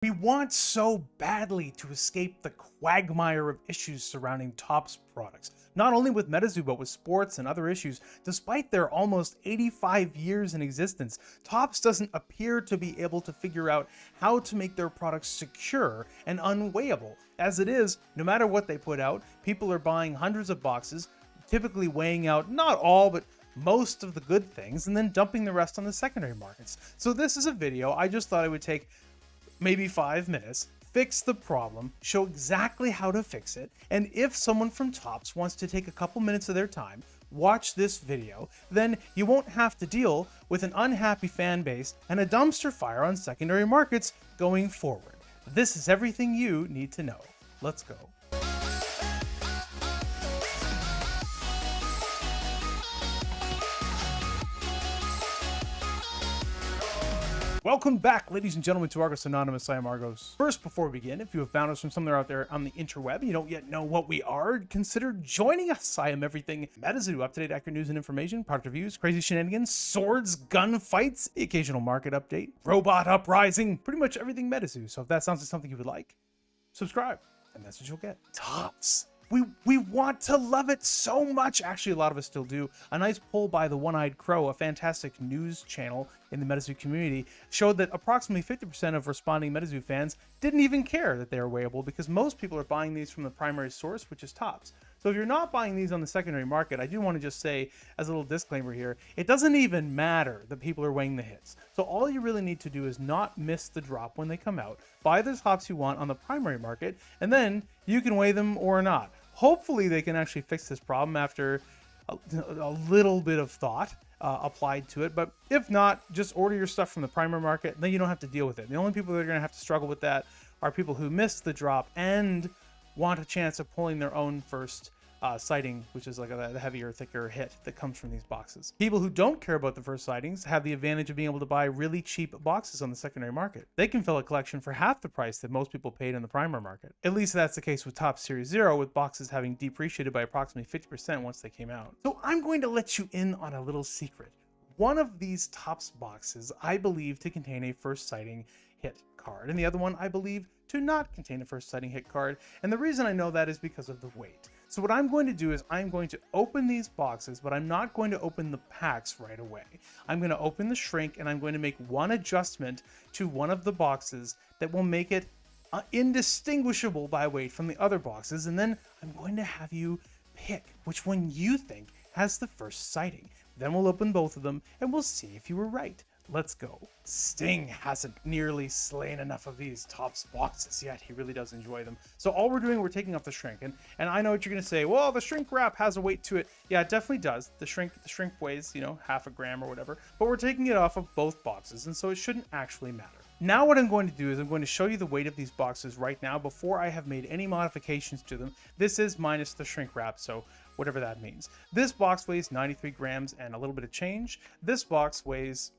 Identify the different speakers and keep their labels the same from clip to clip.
Speaker 1: We want so badly to escape the quagmire of issues surrounding Topps products, not only with Metazoo but with sports and other issues. Despite their almost 85 years in existence, Topps doesn't appear to be able to figure out how to make their products secure and unweighable. As it is, no matter what they put out, people are buying hundreds of boxes, typically weighing out not all but most of the good things and then dumping the rest on the secondary markets. So this is a video I just thought I would take maybe 5 minutes, fix the problem, show exactly how to fix it, and if someone from Topps wants to take a couple minutes of their time, watch this video, then you won't have to deal with an unhappy fan base and a dumpster fire on secondary markets going forward. This is everything you need to know. Let's go. Welcome back, ladies and gentlemen, to Argos Anonymous. I am Argos. First, before we begin, if you have found us from somewhere out there on the interweb and you don't yet know what we are, consider joining us. I am everything Metazoo, up-to-date accurate news and information, product reviews, crazy shenanigans, swords, gunfights, the occasional market update, robot uprising, pretty much everything Metazoo. So if that sounds like something you would like, subscribe, and that's what you'll get. Topps. We want to love it so much. Actually, a lot of us still do. A nice poll by the One-Eyed Crow, a fantastic news channel in the Metazoo community, showed that approximately 50% of responding Metazoo fans didn't even care that they were weighable because most people are buying these from the primary source, which is Topps. So if you're not buying these on the secondary market, I do want to just say, as a little disclaimer here, it doesn't even matter that people are weighing the hits. So all you really need to do is not miss the drop when they come out, buy the Topps you want on the primary market, and then you can weigh them or not. Hopefully they can actually fix this problem after a little bit of thought applied to it. But if not, just order your stuff from the primary market, and then you don't have to deal with it. The only people that are going to have to struggle with that are people who missed the drop and want a chance of pulling their own first sighting, which is like a heavier, thicker hit that comes from these boxes. People who don't care about the first sightings have the advantage of being able to buy really cheap boxes on the secondary market. They can fill a collection for half the price that most people paid in the primary market. At least that's the case with Topps Series 0, with boxes having depreciated by approximately 50% once they came out. So I'm going to let you in on a little secret. One of these Topps boxes I believe to contain a first sighting hit card, and the other one I believe to not contain a first sighting hit card. And the reason I know that is because of the weight. So what I'm going to do is I'm going to open these boxes, but I'm not going to open the packs right away. I'm going to open the shrink and I'm going to make one adjustment to one of the boxes that will make it indistinguishable by weight from the other boxes. And then I'm going to have you pick which one you think has the first sighting. Then we'll open both of them and we'll see if you were right. Let's go. Sting hasn't nearly slain enough of these Topps boxes yet. He really does enjoy them. So all we're doing, we're taking off the shrink. And I know what you're going to say. Well, the shrink wrap has a weight to it. Yeah, it definitely does. The shrink weighs, half a gram or whatever. But we're taking it off of both boxes, and so it shouldn't actually matter. Now what I'm going to do is I'm going to show you the weight of these boxes right now before I have made any modifications to them. This is minus the shrink wrap, so whatever that means. This box weighs 93 grams and a little bit of change. This box weighs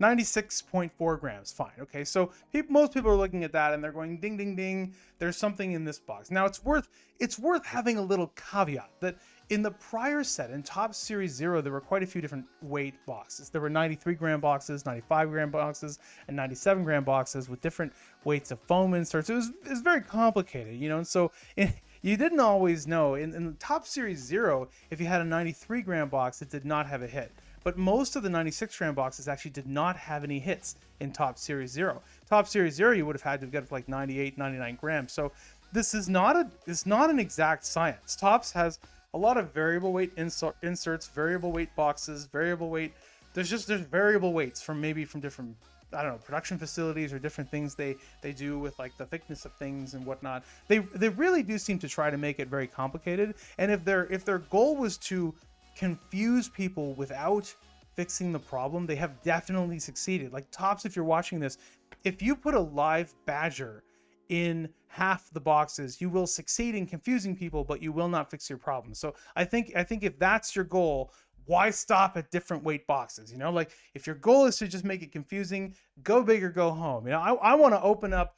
Speaker 1: 96.4 grams. Fine. Okay, so most people are looking at that and they're going ding ding ding, there's something in this box. Now it's worth having a little caveat that in the prior set, in Topps Series 0, there were quite a few different weight boxes. There were 93 gram boxes, 95 gram boxes, and 97 gram boxes with different weights of foam inserts. It was very complicated, and so you didn't always know. In the Topps Series 0, if you had a 93 gram box, it did not have a hit. But most of the 96 gram boxes actually did not have any hits in Topps Series 0. Topps Series 0, you would have had to get up to like 98, 99 grams. So this is not an exact science. Topps has a lot of variable weight inserts, variable weight boxes, variable weight. There's variable weights from different, I don't know, production facilities or different things they do with like the thickness of things and whatnot. They really do seem to try to make it very complicated. And if their goal was to confuse people without fixing the problem, they have definitely succeeded. Like Topps, if you're watching this, if you put a live badger in half the boxes, you will succeed in confusing people, but you will not fix your problem. So I think if that's your goal, why stop at different weight boxes? Like if your goal is to just make it confusing, go big or go home. I want to open up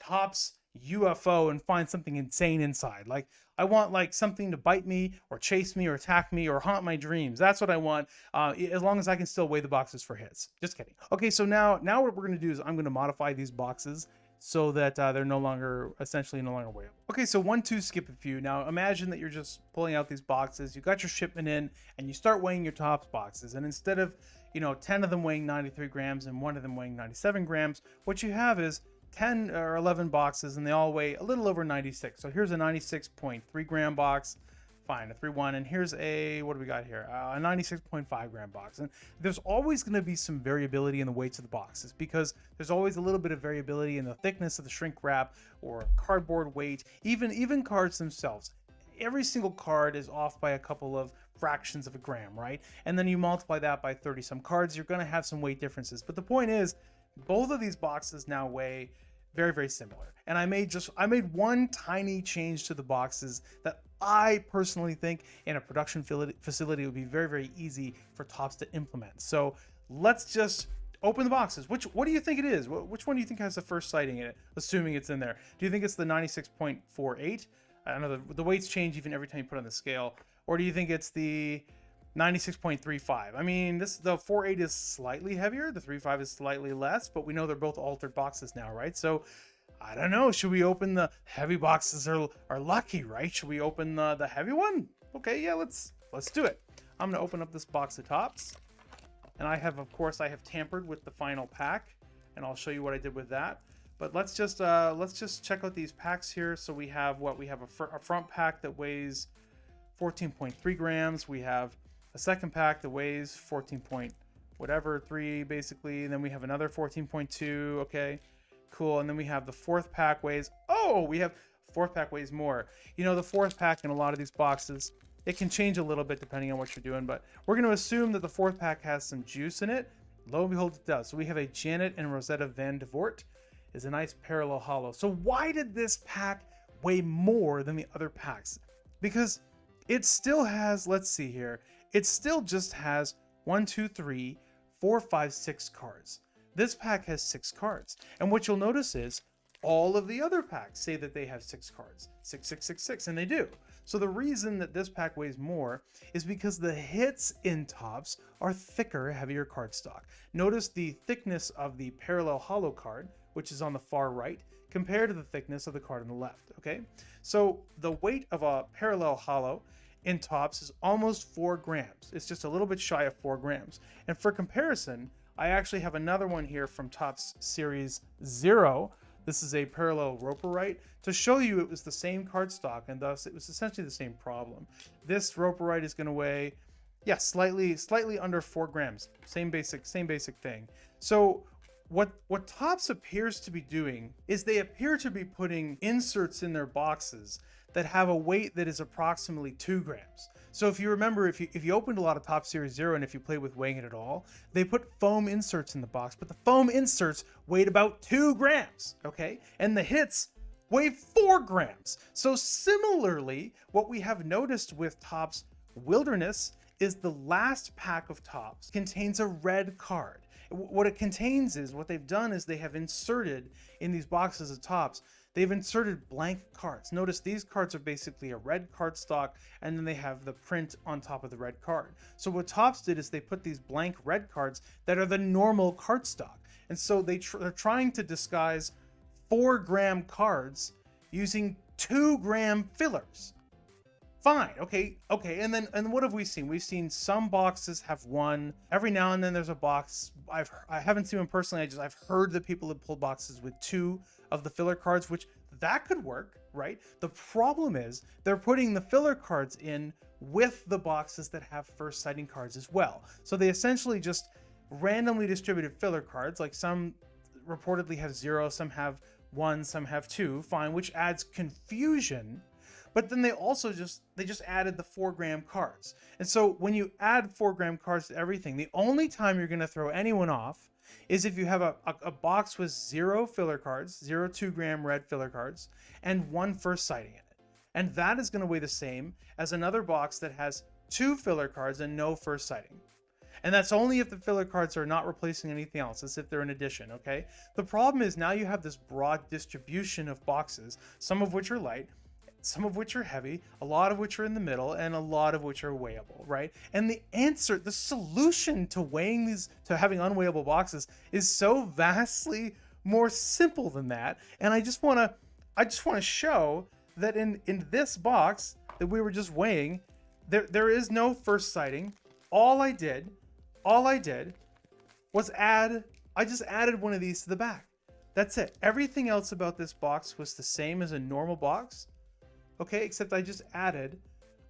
Speaker 1: Topps UFO and find something insane inside. Like I want like something to bite me or chase me or attack me or haunt my dreams. That's what I want. As long as I can still weigh the boxes for hits. Just kidding. Okay, so now what we're gonna do is I'm gonna modify these boxes so that they're essentially no longer weighable. Okay, so 1, 2, skip a few. Now imagine that you're just pulling out these boxes. You got your shipment in, and you start weighing your tops boxes. And instead of 10 of them weighing 93 grams and 1 of them weighing 97 grams, what you have is 10 or 11 boxes, and they all weigh a little over 96. So here's a 96.3 gram box. Fine, a 3-1, and here's what do we got here? A 96.5 gram box. And there's always going to be some variability in the weights of the boxes because there's always a little bit of variability in the thickness of the shrink wrap or cardboard weight, even cards themselves. Every single card is off by a couple of fractions of a gram, right? And then you multiply that by 30 some cards, you're going to have some weight differences. But the point is, both of these boxes now weigh very, very similar. And I made one tiny change to the boxes that I personally think in a production facility would be very, very easy for Topps to implement. So let's just open the boxes. What do you think it is? Which one do you think has the first sighting in it, assuming it's in there? Do you think it's the 96.48? I don't know, the weights change even every time you put on the scale. Or do you think it's the 96.35? I mean, the 48 is slightly heavier, the 35 is slightly less, but we know they're both altered boxes now, right? So I don't know, should we open the heavy boxes are lucky, right? Should we open the heavy one? Okay, yeah, let's do it. I'm gonna open up this box of Topps, and of course I have tampered with the final pack, and I'll show you what I did with that. But let's just check out these packs here. So we have a front pack that weighs 14.3 grams. We have a second pack that weighs 3 basically, and then we have another 14.2. Okay, cool. And then we have the fourth pack weighs fourth pack weighs more. The fourth pack in a lot of these boxes, it can change a little bit depending on what you're doing, but we're going to assume that the fourth pack has some juice in it. Lo and behold, it does. So we have a Janet and Rosetta Van de Voort. Is a nice parallel hollow. So why did this pack weigh more than the other packs? Because it still has, let's see here, it still just has 1, 2, 3, 4, 5, 6 cards. This pack has 6 cards. And what you'll notice is all of the other packs say that they have 6 cards. 6, 6, 6, 6, and they do. So the reason that this pack weighs more is because the hits in Topps are thicker, heavier cardstock. Notice the thickness of the parallel hollow card, which is on the far right, compared to the thickness of the card on the left, okay? So the weight of a parallel hollow in Topps is almost 4 grams. It's just a little bit shy of 4 grams. And for comparison, I actually have another one here from Topps Series 0. This is a parallel Roperite to show you it was the same cardstock, and thus it was essentially the same problem. This Roperite is going to weigh, yeah, slightly under 4 grams. Same basic thing. So what Topps appears to be doing is they appear to be putting inserts in their boxes that have a weight that is approximately 2 grams. So if you remember, if you opened a lot of Topps Series 0 and if you play with weighing it at all, they put foam inserts in the box, but the foam inserts weighed about 2 grams, okay? And the hits weigh 4 grams. So similarly, what we have noticed with Topps Wilderness is the last pack of Topps contains a red card. What it contains is, what they've done is they have inserted in these boxes of Topps, they've inserted blank cards. Notice these cards are basically a red cardstock, and then they have the print on top of the red card. So what Topps did is they put these blank red cards that are the normal cardstock. And so they're trying to disguise 4 gram cards using 2 gram fillers. Fine, okay, and then what have we seen? We've seen some boxes have 1. Every now and then there's a box. I haven't seen one personally. I've heard that people have pulled boxes with 2 of the filler cards, which that could work, right? The problem is they're putting the filler cards in with the boxes that have first sighting cards as well. So they essentially just randomly distributed filler cards. Like some reportedly have 0, some have 1, some have 2. Fine, which adds confusion. But then they also just added the 4 gram cards. And so when you add 4 gram cards to everything, the only time you're going to throw anyone off is if you have a box with 0 filler cards, 0 2 gram red filler cards, and 1 first sighting in it. And that is going to weigh the same as another box that has 2 filler cards and no first sighting. And that's only if the filler cards are not replacing anything else, as if they're an addition, okay? The problem is now you have this broad distribution of boxes, some of which are light, some of which are heavy, a lot of which are in the middle, and a lot of which are weighable, right? And the answer, the solution to weighing these, to having unweighable boxes is so vastly more simple than that. And I just want to show that in this box that we were just weighing, there is no first sighting. All I did was I just added one of these to the back. That's it. Everything else about this box was the same as a normal box. Okay, except I added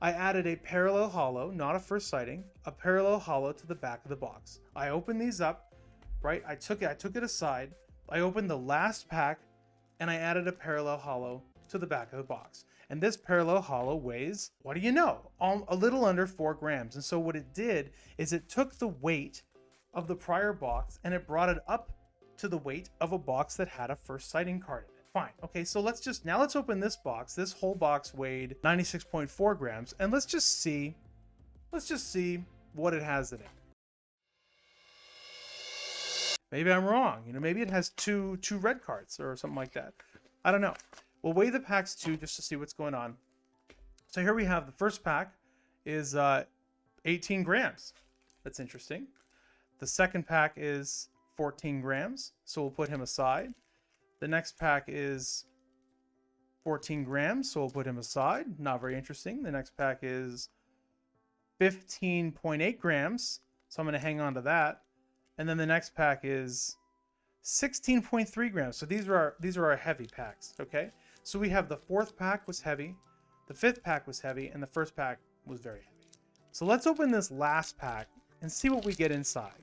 Speaker 1: a parallel hollow, not a first sighting, a parallel hollow to the back of the box. I opened these up, right? I took it aside. I opened the last pack and I added a parallel hollow to the back of the box. And this parallel hollow weighs, what do you know? A little under 4 grams. And so what it did is it took the weight of the prior box and it brought it up to the weight of a box that had a first sighting card in it. Fine. Okay, so let's open this box. This whole box weighed 96.4 grams, and let's just see what it has in it. Maybe I'm wrong. Maybe it has two red cards or something like that. I don't know. We'll weigh the packs too, just to see what's going on. So here we have the first pack is 18 grams. That's interesting. The second pack is 14 grams, so we'll put him aside. The next pack is 14 grams, so we'll put him aside. Not very interesting. The next pack is 15.8 grams, so I'm going to hang on to that. And then the next pack is 16.3 grams. So these are our heavy packs, okay? So we have the fourth pack was heavy, the fifth pack was heavy, and the first pack was very heavy. So let's open this last pack and see what we get inside.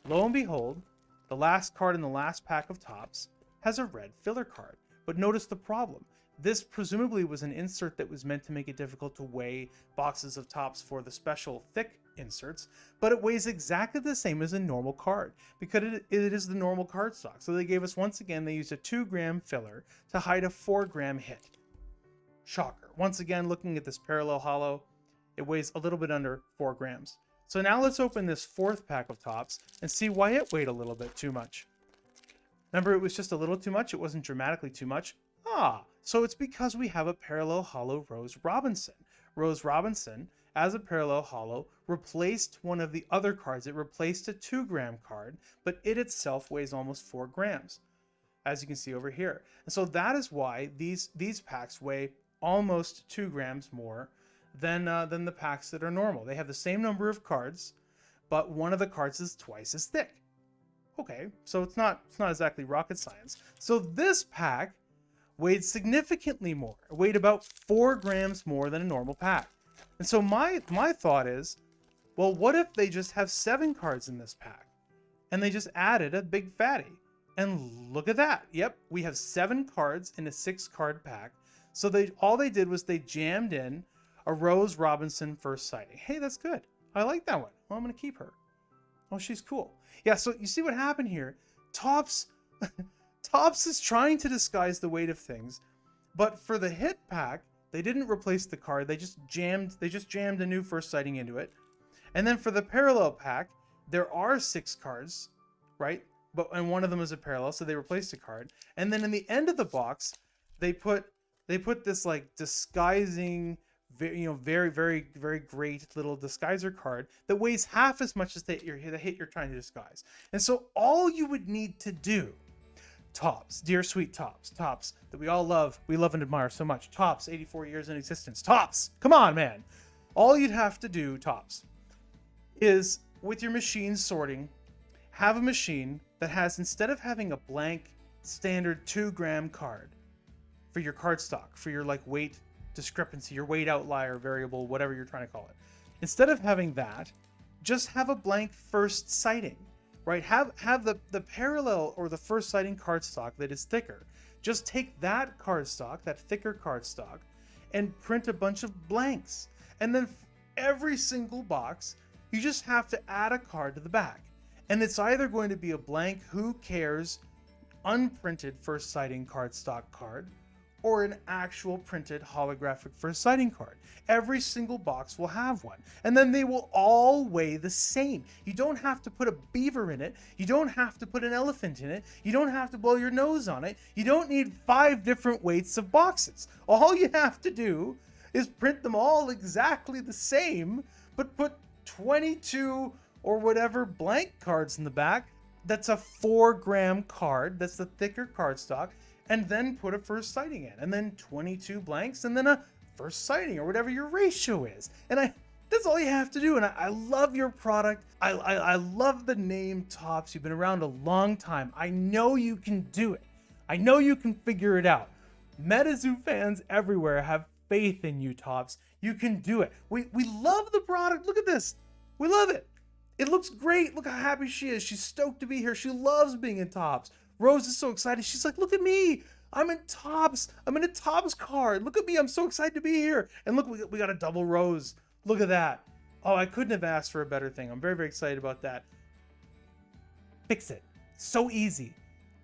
Speaker 1: Lo and behold, the last card in the last pack of tops has a red filler card. But notice the problem. This presumably was an insert that was meant to make it difficult to weigh boxes of tops for the special thick inserts, but it weighs exactly the same as a normal card because it is the normal card stock. So they gave us, once again, they used a 2-gram filler to hide a 4-gram hit. Shocker. Once again, looking at this parallel hollow, it weighs a little bit under 4 grams. So now let's open this fourth pack of tops and see why it weighed a little bit too much. Remember, it was just a little too much. It wasn't dramatically too much. So it's because we have a parallel hollow Rose Robinson. Rose Robinson, as a parallel hollow, replaced one of the other cards. It replaced a 2-gram card, but it itself weighs almost 4 grams, as you can see over here. And so that is why these packs weigh almost 2 grams more than the packs that are normal. They have the same number of cards, but one of the cards is twice as thick. Okay, so it's not exactly rocket science. So this pack weighed significantly more. It weighed about 4 grams more than a normal pack. And so my thought is, well, what if they just have 7 cards in this pack and they just added a big fatty? And look at that. Yep, we have 7 cards in a 6-card pack. So all they did was they jammed in a Rose Robinson first sighting. Hey, that's good. I like that one. Well, I'm going to keep her. Oh, she's cool. Yeah, so you see what happened here? Topps is trying to disguise the weight of things, but for the hit pack, they didn't replace the card. They just jammed a new first sighting into it. And then for the parallel pack, there are 6 cards, right? And one of them is a parallel, so they replaced a card. And then in the end of the box, they put this like disguising, very, very, very great little disguiser card that weighs half as much as the hit you're trying to disguise. And so all you would need to do, Topps, dear sweet Topps that we all love, and admire so much. Topps, 84 years in existence. Topps, come on, man. All you'd have to do, Topps, is with your machine sorting, have a machine that has, instead of having a blank standard 2-gram card for your card stock, for your like weight discrepancy, your weight outlier variable, whatever you're trying to call it. Instead of having that, just have a blank first sighting, right? Have the parallel or the first sighting card stock that is thicker. Just take that card stock, that thicker card stock, and print a bunch of blanks. And then every single box, you just have to add a card to the back. And it's either going to be a blank, who cares, unprinted first sighting card stock card, or an actual printed holographic first sighting card. Every single box will have one, and then they will all weigh the same. You don't have to put a beaver in it. You don't have to put an elephant in it. You don't have to blow your nose on it. You don't need 5 different weights of boxes. All you have to do is print them all exactly the same, but put 22 or whatever blank cards in the back. That's a 4-gram card. That's the thicker cardstock. And then put a first sighting in, and then 22 blanks, and then a first sighting, or whatever your ratio is. And that's all you have to do. And I love your product. I love the name Topps. You've been around a long time. I know you can do it. I know you can figure it out. Metazoo fans everywhere have faith in you, Topps. You can do it. We love the product. Look at this. We love it. It looks great. Look how happy she is. She's stoked to be here. She loves being in Topps. Rose is so excited. She's like, look at me. I'm in Topps. I'm in a Topps card. Look at me. I'm so excited to be here. And look, we got a double Rose. Look at that. Oh, I couldn't have asked for a better thing. I'm very, very excited about that. Fix it. So easy.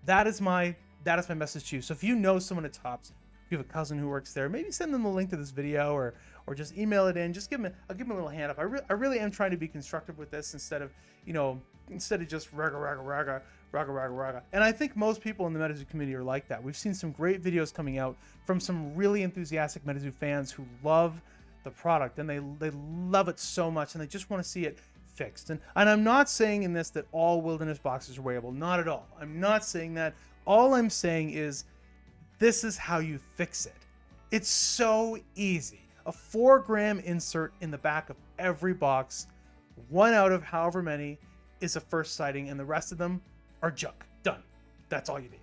Speaker 1: That is my message to you. So if you know someone at Topps, if you have a cousin who works there, maybe send them the link to this video, or just email it in. Just I'll give them a little hand up. I really am trying to be constructive with this instead of just raga. And I think most people in the Metazoo community are like that. We've seen some great videos coming out from some really enthusiastic Metazoo fans who love the product, and they love it so much, and they just want to see it fixed. And I'm not saying in this that all Wilderness boxes are weighable. Not at all. I'm not saying that. All I'm saying is this is how you fix it. It's so easy. A 4-gram insert in the back of every box, 1 out of however many, is a first sighting, and the rest of them are junk. Done. That's all you need.